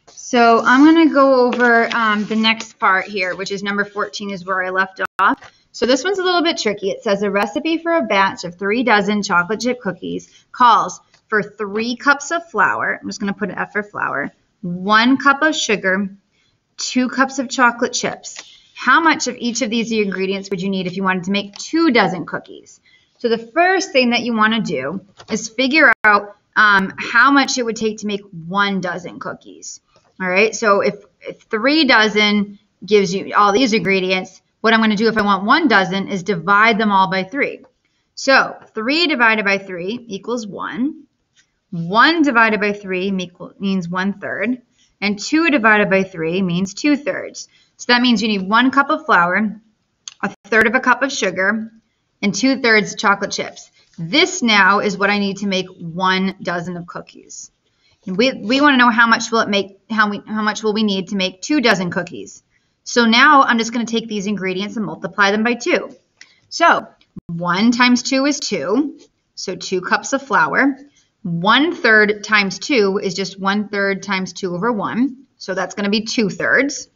So I'm going to go over the next part here, which is number 14 is where I left off. So this one's a little bit tricky. It says a recipe for a batch of 3 dozen chocolate chip cookies calls for 3 cups of flour. I'm just going to put an F for flour, 1 cup of sugar, 2 cups of chocolate chips. How much of each of these ingredients would you need if you wanted to make 2 dozen cookies? So the first thing that you want to do is figure out how much it would take to make 1 dozen cookies. All right, so if 3 dozen gives you all these ingredients, what I'm going to do if I want 1 dozen is divide them all by 3. So 3 divided by 3 equals 1. 1 divided by 3 means 1/3. And 2 divided by 3 means 2/3. So that means you need 1 cup of flour, 1/3 of a cup of sugar, and 2/3 chocolate chips. This now is what I need to make 1 dozen of cookies. We want to know how much will it make, how much will we need to make 2 dozen cookies. So now I'm just going to take these ingredients and multiply them by 2. So 1 times 2 is 2, so 2 cups of flour. 1/3 times 2 is just 1/3 times 2 over 1, so that's going to be 2/3.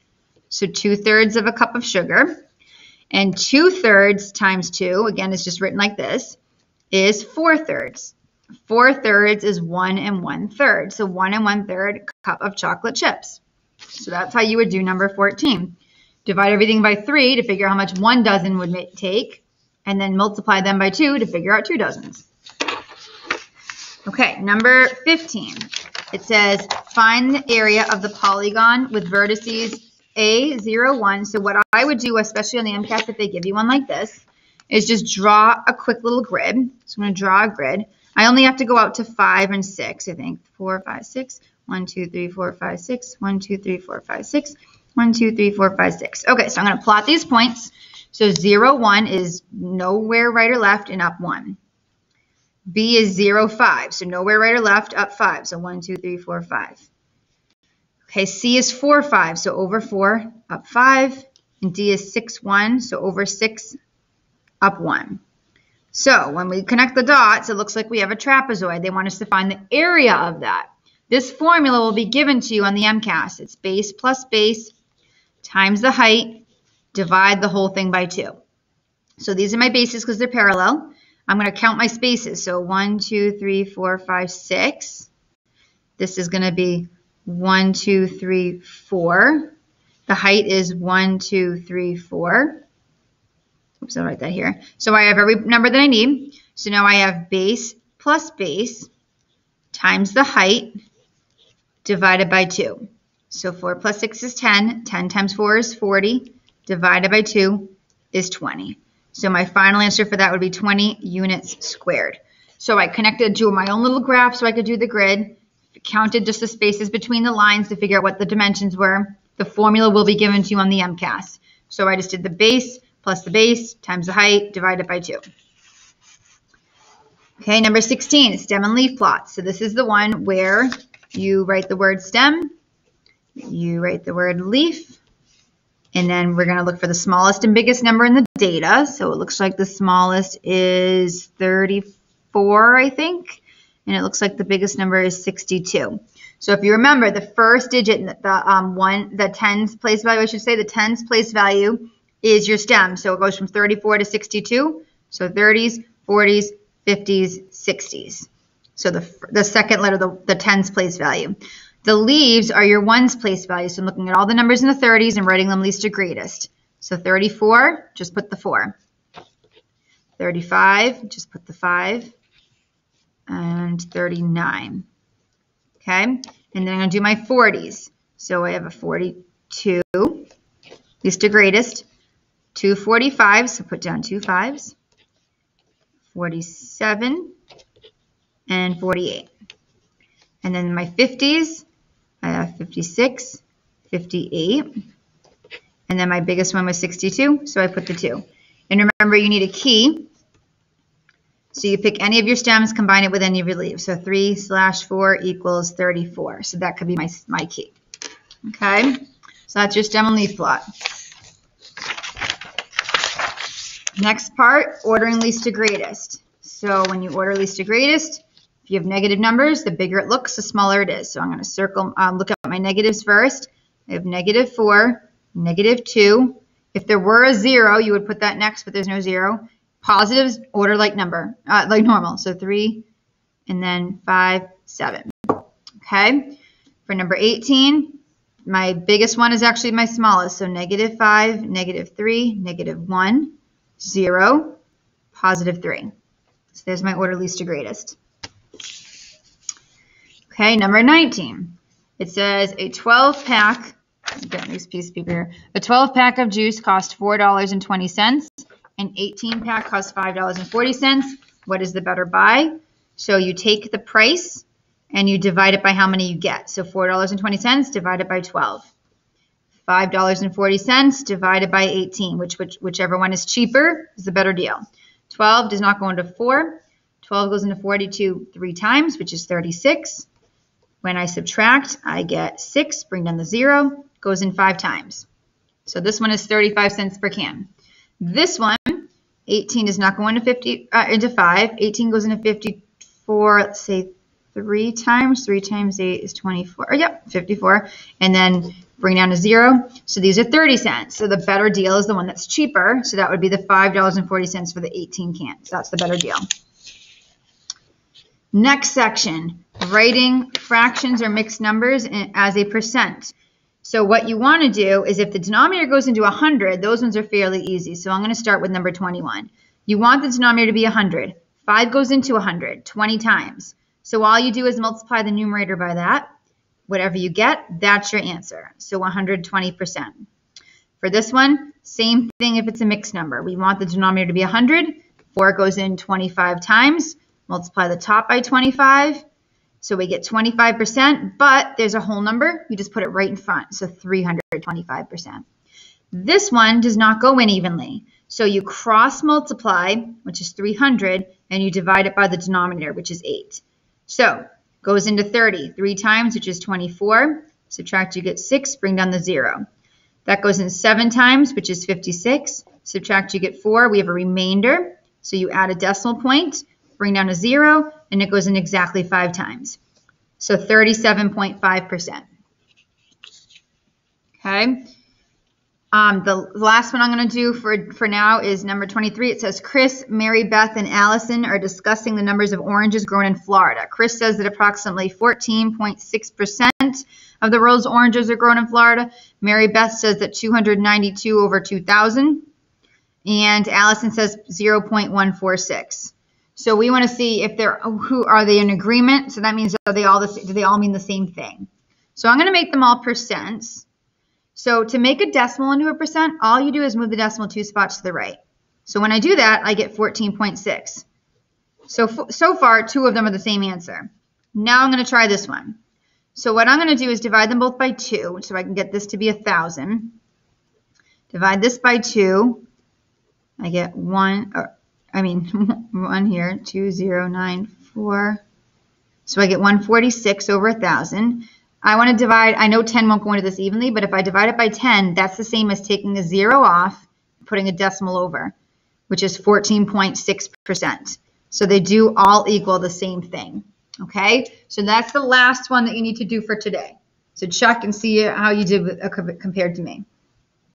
So 2/3 of a cup of sugar. And 2/3 times 2, again, is just written like this, is 4/3. 4/3 is 1 1/3. So 1 1/3 cup of chocolate chips. So that's how you would do number 14. Divide everything by 3 to figure out how much 1 dozen would take, and then multiply them by 2 to figure out 2 dozens. Okay, number 15. It says find the area of the polygon with vertices A, 0, 1. So what I would do, especially on the MCAS if they give you one like this, is just draw a quick little grid. So I'm going to draw a grid. I only have to go out to 5 and 6, I think. 4, 5, 6. 1, 2, 3, 4, 5, 6. 1, 2, 3, 4, 5, 6. 1, 2, 3, 4, 5, 6. Okay, so I'm going to plot these points. So 0, 1 is nowhere right or left and up 1. B is 0, 5. So nowhere right or left, up 5. So 1, 2, 3, 4, 5. Okay, C is 4, 5. So over 4, up 5. And D is 6, 1. So over 6, up 1. So when we connect the dots, it looks like we have a trapezoid. They want us to find the area of that. This formula will be given to you on the MCAS. It's base plus base times the height, divide the whole thing by 2. So these are my bases because they're parallel. I'm going to count my spaces. So 1, 2, 3, 4, 5, 6. This is going to be 1, 2, 3, 4. The height is 1, 2, 3, 4. Oops, I'll write that here. So I have every number that I need. So now I have base plus base times the height divided by 2. So 4 plus 6 is 10. 10 times 4 is 40. Divided by 2 is 20. So my final answer for that would be 20 units squared. So I connected to my own little graph so I could do the grid, counted just the spaces between the lines to figure out what the dimensions were. The formula will be given to you on the MCAS. So I just did the base plus the base times the height divided by 2. Okay, number 16, stem and leaf plots. So this is the one where you write the word stem, you write the word leaf, and then we're going to look for the smallest and biggest number in the data. So it looks like the smallest is 34, I think, and it looks like the biggest number is 62. So if you remember, the first digit, the tens place value, I should say, the tens place value is your stem. So it goes from 34 to 62. So 30s, 40s, 50s, 60s. So the second letter, the tens place value. The leaves are your ones place value. So I'm looking at all the numbers in the 30s and writing them least to greatest. So 34, just put the 4. 35, just put the 5. And 39. Okay, and then I'm going to do my 40s. So I have a 42, least to greatest. 2 45s, so put down 2 5s. 47 and 48. And then my 50s, I have 56, 58. And then my biggest one was 62, so I put the 2. And remember, you need a key. So you pick any of your stems, combine it with any of your leaves. So 3/4 equals 34. So that could be my key. Okay, so that's your stem and leaf plot. Next part, ordering least to greatest. So when you order least to greatest, if you have negative numbers, the bigger it looks, the smaller it is. So I'm going to circle, look at my negatives first. I have -4, -2. If there were a 0, you would put that next, but there's no 0. Positives order like normal. So 3, and then 5, 7. Okay. For number 18, my biggest one is actually my smallest. So -5, -3, -1, 0, +3. So there's my order least to greatest. Okay, number 19. It says a 12-pack, get this piece of paper here. A 12-pack of juice costs $4.20. An 18-pack costs $5.40. What is the better buy? So you take the price and you divide it by how many you get. So $4.20 divided by 12. $5.40 divided by 18, whichever one is cheaper is the better deal. 12 does not go into 4. 12 goes into 42 3 times, which is 36. When I subtract, I get 6, bring down the 0, goes in 5 times. So this one is 35 cents per can. This one, 18 does not go into 5. 18 goes into 54, let's say 3 times. 3 times 8 is 24. Oh, yep, 54. And then bring down to 0. So these are 30 cents. So the better deal is the one that's cheaper. So that would be the $5.40 for the 18 cans. That's the better deal. Next section, writing fractions or mixed numbers as a percent. So what you want to do is if the denominator goes into 100, those ones are fairly easy. So I'm going to start with number 21. You want the denominator to be 100. 5 goes into 100 20 times. So all you do is multiply the numerator by that. Whatever you get, that's your answer. So 120%. For this one, same thing if it's a mixed number. We want the denominator to be 100. 4 goes in 25 times. Multiply the top by 25. So we get 25%, but there's a whole number. You just put it right in front. So 325%. This one does not go in evenly. So you cross multiply, which is 300, and you divide it by the denominator, which is 8. So goes into 30 3 times, which is 24. Subtract, you get 6, bring down the 0. That goes in 7 times, which is 56. Subtract, you get 4. We have a remainder. So you add a decimal point, bring down a 0, and it goes in exactly 5 times. So 37.5%. Okay. The last one I'm going to do for now is number 23. It says Chris, Mary Beth, and Allison are discussing the numbers of oranges grown in Florida. Chris says that approximately 14.6% of the world's oranges are grown in Florida. Mary Beth says that 292 over 2,000. And Allison says 0.146. So we want to see if are they in agreement? So that means do they all mean the same thing? So I'm going to make them all percents. So to make a decimal into a percent, all you do is move the decimal 2 spots to the right. So when I do that, I get 14.6. So far, 2 of them are the same answer. Now I'm going to try this one. So what I'm going to do is divide them both by 2, so I can get this to be 1,000. Divide this by 2. I get 1 here, 2,094. So I get 146 over 1,000. I want to divide, I know 10 won't go into this evenly, but if I divide it by 10, that's the same as taking a 0 off, putting a decimal over, which is 14.6%. So they do all equal the same thing. Okay, so that's the last one that you need to do for today. So check and see how you did compared to me.